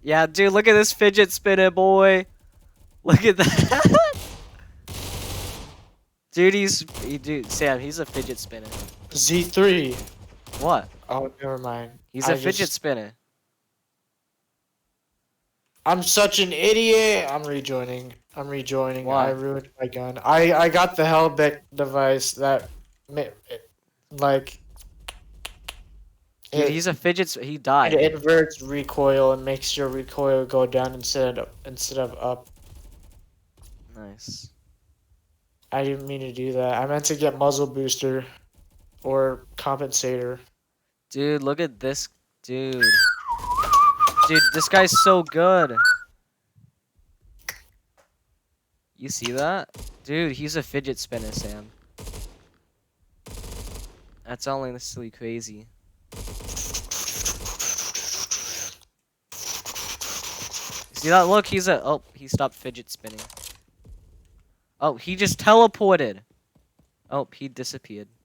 Yeah, dude, look at this fidget spinner, boy. Look at that. Dude, Sam, he's a fidget spinner. Z3. What? Oh, never mind. He's a fidget spinner. I'm such an idiot. I'm rejoining. I'm rejoining. I Why? ruined my gun. I got the Hellbeck device that, like, Dude, it he's a he it died. inverts recoil and makes your recoil go down instead of up. Nice. I didn't mean to do that. I meant to get muzzle booster or compensator. Dude, look at this. Dude. Dude, this guy's so good. You see that? Dude, he's a fidget spinner, Sam. That's honestly crazy. See that? Look, he's a... Oh, he stopped fidget spinning. Oh, he just teleported. Oh, he disappeared.